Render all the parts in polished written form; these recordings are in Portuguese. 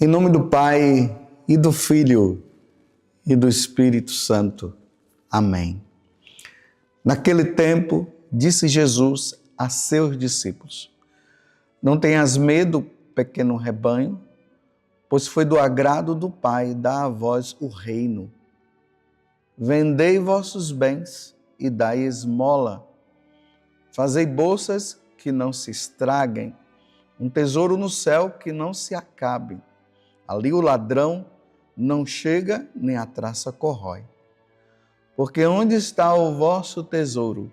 Em nome do Pai, e do Filho, e do Espírito Santo. Amém. Naquele tempo, disse Jesus a seus discípulos: não tenhas medo, pequeno rebanho, pois foi do agrado do Pai dar a vós o reino. Vendei vossos bens e dai esmola. Fazei bolsas que não se estraguem, um tesouro no céu que não se acabe. Ali o ladrão não chega, nem a traça corrói. Porque onde está o vosso tesouro,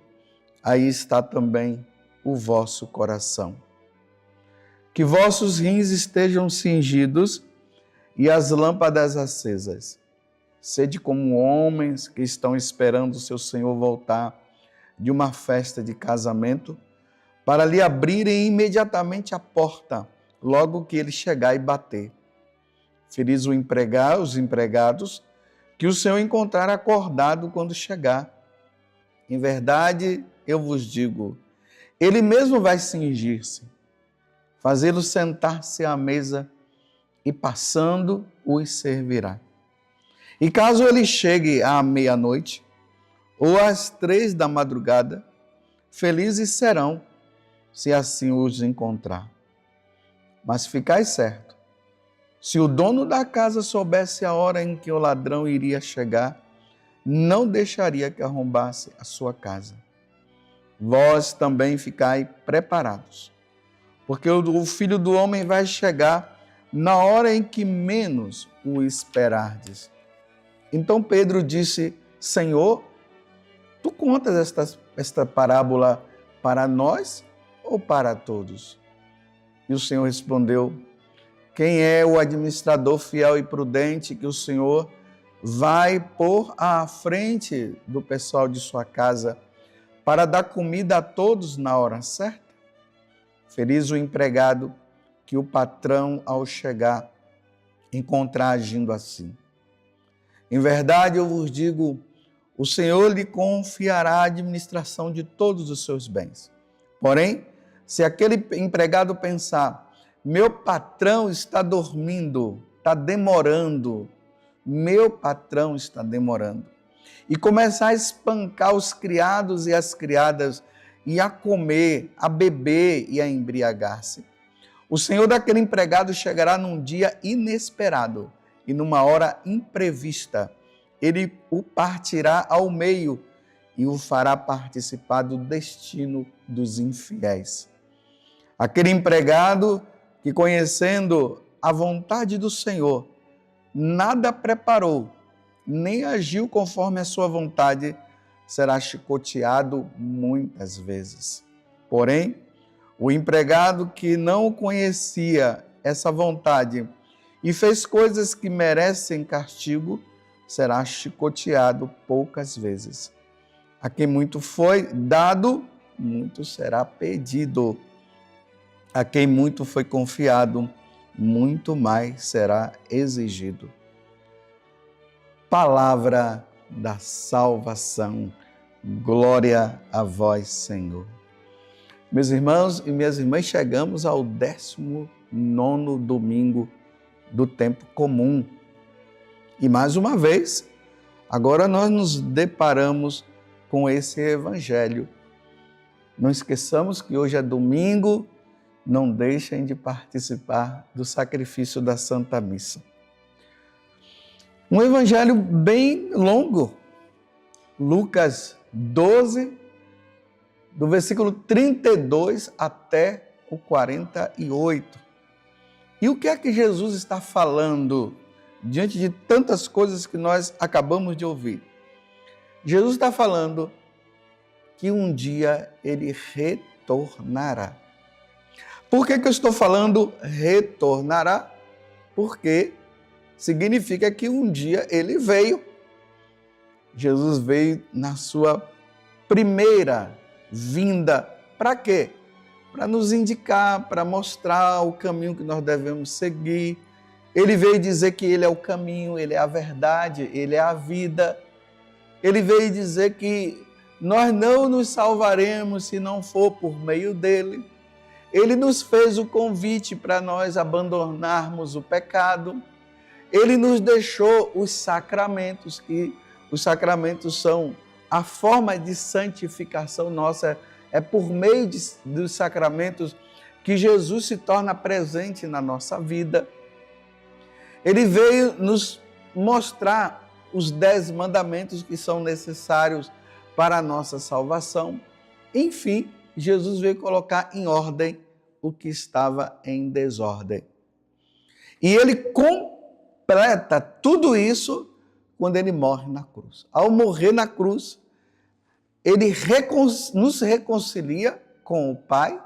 aí está também o vosso coração. Que vossos rins estejam cingidos e as lâmpadas acesas. Sede como homens que estão esperando o seu Senhor voltar de uma festa de casamento, para lhe abrirem imediatamente a porta, logo que ele chegar e bater. Feliz os empregados, que o Senhor encontrar acordado quando chegar. Em verdade, eu vos digo, ele mesmo vai cingir-se, fazê-lo sentar-se à mesa e passando os servirá. E caso ele chegue à meia-noite ou às 3 da madrugada, felizes serão, se assim os encontrar. Mas ficai certo, se o dono da casa soubesse a hora em que o ladrão iria chegar, não deixaria que arrombasse a sua casa. Vós também ficai preparados, porque o Filho do Homem vai chegar na hora em que menos o esperardes. Então Pedro disse: Senhor, tu contas esta parábola para nós ou para todos? E o Senhor respondeu: quem é o administrador fiel e prudente que o Senhor vai pôr à frente do pessoal de sua casa para dar comida a todos na hora certa? Feliz o empregado que o patrão, ao chegar, encontrar agindo assim. Em verdade, eu vos digo, o Senhor lhe confiará a administração de todos os seus bens. Porém, se aquele empregado pensar: meu patrão está dormindo, está demorando, meu patrão está demorando, e começar a espancar os criados e as criadas, e a comer, a beber e a embriagar-se, o senhor daquele empregado chegará num dia inesperado e numa hora imprevista. Ele o partirá ao meio e o fará participar do destino dos infiéis. Aquele empregado que, conhecendo a vontade do Senhor, nada preparou, nem agiu conforme a sua vontade, será chicoteado muitas vezes. Porém, o empregado que não conhecia essa vontade e fez coisas que merecem castigo, será chicoteado poucas vezes. A quem muito foi dado, muito será pedido. A quem muito foi confiado, muito mais será exigido. Palavra da salvação. Glória a vós, Senhor. Meus irmãos e minhas irmãs, chegamos ao 19º domingo do tempo comum. E mais uma vez, agora nós nos deparamos com esse evangelho. Não esqueçamos que hoje é domingo. Não deixem de participar do sacrifício da Santa Missa. Um evangelho bem longo, Lucas 12, do versículo 32 até o 48. E o que é que Jesus está falando diante de tantas coisas que nós acabamos de ouvir? Jesus está falando que um dia ele retornará. Por que eu estou falando retornará? Porque significa que um dia ele veio. Jesus veio na sua primeira vinda. Para quê? Para nos indicar, para mostrar o caminho que nós devemos seguir. Ele veio dizer que ele é o caminho, ele é a verdade, ele é a vida. Ele veio dizer que nós não nos salvaremos se não for por meio dele. Ele nos fez o convite para nós abandonarmos o pecado. Ele nos deixou os sacramentos, que os sacramentos são a forma de santificação nossa. É por meio dos sacramentos que Jesus se torna presente na nossa vida. Ele veio nos mostrar os 10 mandamentos que são necessários para a nossa salvação. Enfim, Jesus veio colocar em ordem o que estava em desordem. E ele completa tudo isso quando ele morre na cruz. Ao morrer na cruz, ele nos reconcilia com o Pai.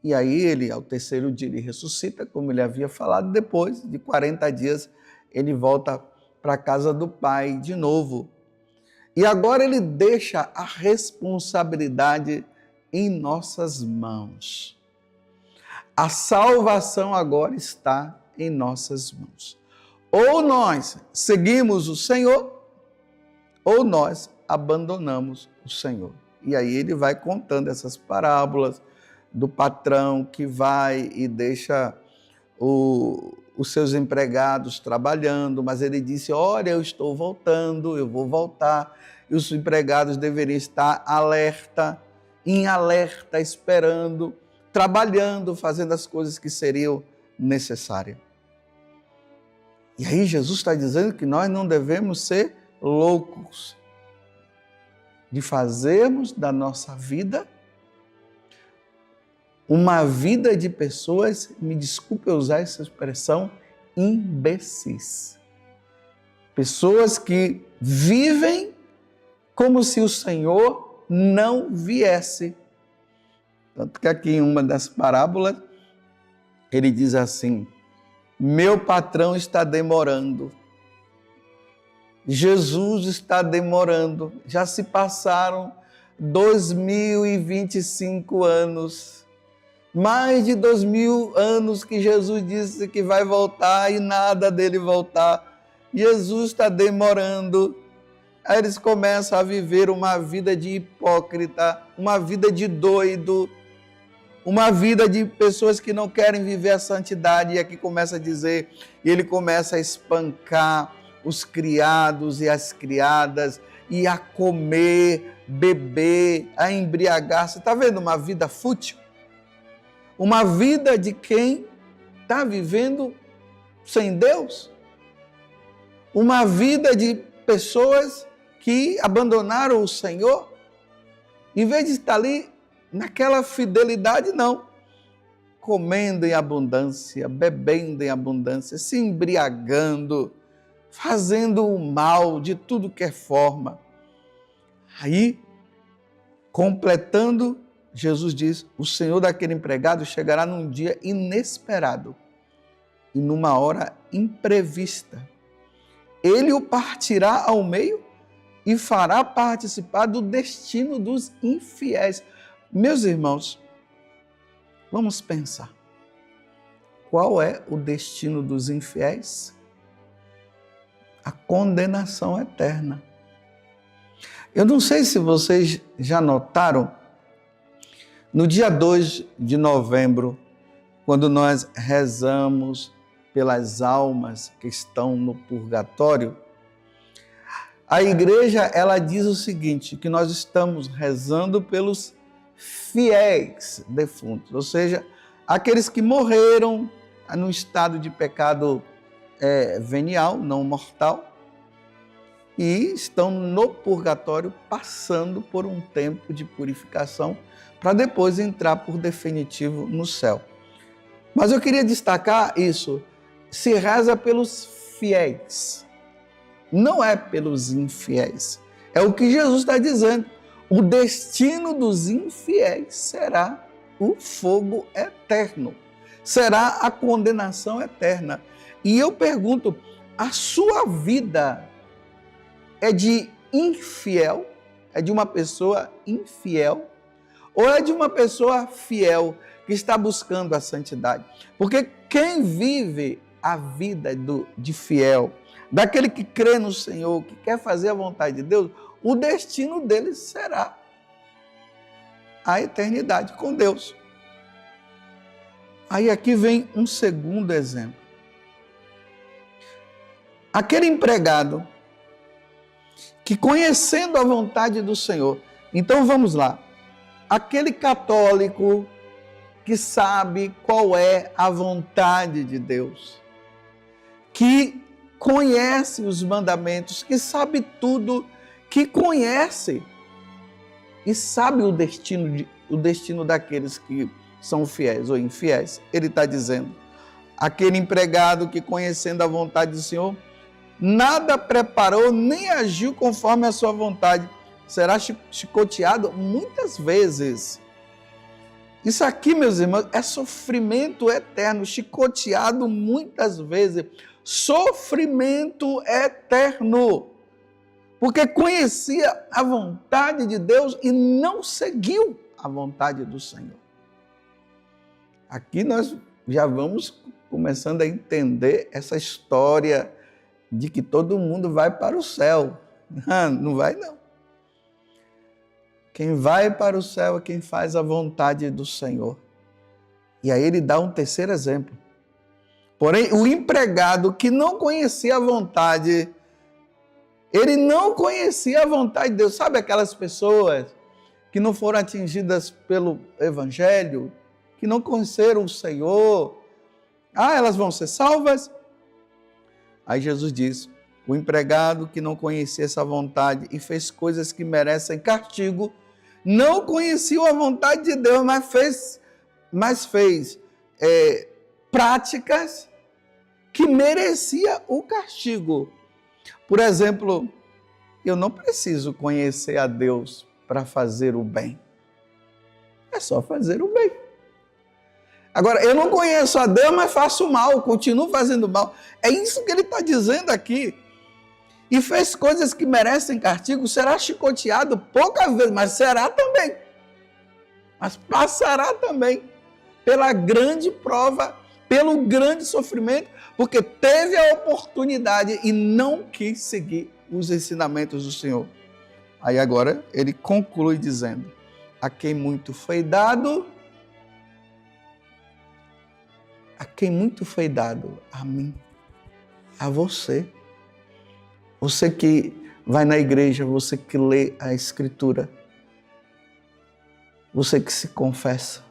E aí ele, ao terceiro dia, ele ressuscita, como ele havia falado. Depois de 40 dias, ele volta para a casa do Pai de novo. E agora ele deixa a responsabilidade em nossas mãos. A salvação agora está em nossas mãos. Ou nós seguimos o Senhor, ou nós abandonamos o Senhor. E aí ele vai contando essas parábolas do patrão que vai e deixa os seus empregados trabalhando, mas ele disse, olha, eu estou voltando, eu vou voltar. E os empregados deveriam estar em alerta, esperando, trabalhando, fazendo as coisas que seriam necessárias. E aí Jesus está dizendo que nós não devemos ser loucos de fazermos da nossa vida uma vida de pessoas, me desculpe eu usar essa expressão, imbecis. Pessoas que vivem como se o Senhor não viesse. Tanto que aqui em uma das parábolas, ele diz assim, meu patrão está demorando. Jesus está demorando. Já se passaram 2025 anos. Mais de 2000 anos que Jesus disse que vai voltar e nada dele voltar. Jesus está demorando. Aí eles começam a viver uma vida de hipócrita, uma vida de doido, uma vida de pessoas que não querem viver a santidade. E aqui começa a dizer, e ele começa a espancar os criados e as criadas, e a comer, beber, a embriagar-se. Está vendo uma vida fútil? Uma vida de quem está vivendo sem Deus. Uma vida de pessoas que abandonaram o Senhor. Em vez de estar ali naquela fidelidade, não. Comendo em abundância, bebendo em abundância, se embriagando, fazendo o mal de tudo que é forma. Aí, completando, Jesus diz, o Senhor daquele empregado chegará num dia inesperado e numa hora imprevista. Ele o partirá ao meio e fará participar do destino dos infiéis. Meus irmãos, vamos pensar. Qual é o destino dos infiéis? A condenação eterna. Eu não sei se vocês já notaram, no dia 2 de novembro, quando nós rezamos pelas almas que estão no purgatório, a igreja ela diz o seguinte, que nós estamos rezando pelos fiéis defuntos, ou seja, aqueles que morreram no estado de pecado venial, não mortal, e estão no purgatório passando por um tempo de purificação para depois entrar por definitivo no céu. Mas eu queria destacar isso, se reza pelos fiéis, não é pelos infiéis. É o que Jesus está dizendo. O destino dos infiéis será o fogo eterno, será a condenação eterna. E eu pergunto, a sua vida é de infiel? É de uma pessoa infiel? Ou é de uma pessoa fiel que está buscando a santidade? Porque quem vive a vida de fiel, daquele que crê no Senhor, que quer fazer a vontade de Deus, o destino dele será a eternidade com Deus. Aí aqui vem um segundo exemplo. Aquele empregado que, conhecendo a vontade do Senhor, então vamos lá, aquele católico que sabe qual é a vontade de Deus, que conhece os mandamentos, que sabe tudo, que conhece e sabe o destino daqueles que são fiéis ou infiéis. Ele está dizendo, aquele empregado que, conhecendo a vontade do Senhor, nada preparou nem agiu conforme a sua vontade, será chicoteado muitas vezes. Isso aqui, meus irmãos, é sofrimento eterno, chicoteado muitas vezes. Sofrimento eterno. Porque conhecia a vontade de Deus e não seguiu a vontade do Senhor. Aqui nós já vamos começando a entender essa história de que todo mundo vai para o céu. Não vai, não. Quem vai para o céu é quem faz a vontade do Senhor. E aí ele dá um terceiro exemplo. Porém, o empregado que não conhecia a vontade, ele não conhecia a vontade de Deus. Sabe aquelas pessoas que não foram atingidas pelo Evangelho, que não conheceram o Senhor? Elas vão ser salvas? Aí Jesus diz, o empregado que não conhecia essa vontade e fez coisas que merecem castigo, não conhecia a vontade de Deus, mas fez práticas que merecia o castigo. Por exemplo, eu não preciso conhecer a Deus para fazer o bem. É só fazer o bem. Agora, eu não conheço a Deus, mas faço mal, continuo fazendo mal. É isso que ele está dizendo aqui. E fez coisas que merecem castigo, será chicoteado poucas vezes, mas será também. Mas passará também pela grande prova, pelo grande sofrimento, porque teve a oportunidade e não quis seguir os ensinamentos do Senhor. Aí agora ele conclui dizendo, a quem muito foi dado, a mim, a você. Você que vai na igreja, você que lê a Escritura, você que se confessa.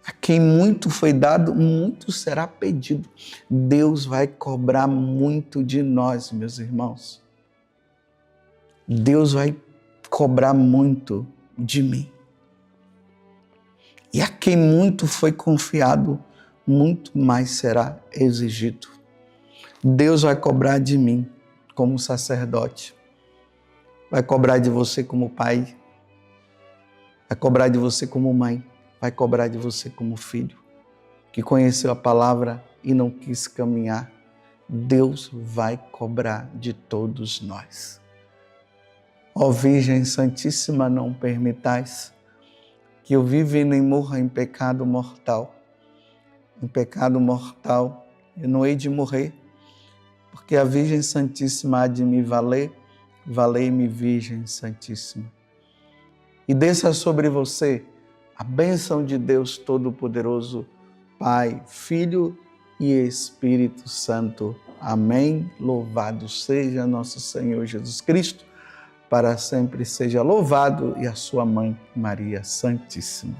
A quem muito foi dado, muito será pedido. Deus vai cobrar muito de nós, meus irmãos. Deus vai cobrar muito de mim. E a quem muito foi confiado, muito mais será exigido. Deus vai cobrar de mim como sacerdote. Vai cobrar de você como pai. Vai cobrar de você como mãe. Vai cobrar de você como filho, que conheceu a palavra e não quis caminhar. Deus vai cobrar de todos nós. Ó Virgem Santíssima, não permitais que eu viva e nem morra em pecado mortal. Em pecado mortal eu não hei de morrer, porque a Virgem Santíssima há de me valer. Valei-me, Virgem Santíssima. E desça sobre você a bênção de Deus Todo-Poderoso, Pai, Filho e Espírito Santo. Amém. Louvado seja nosso Senhor Jesus Cristo, para sempre seja louvado, e a sua mãe Maria Santíssima.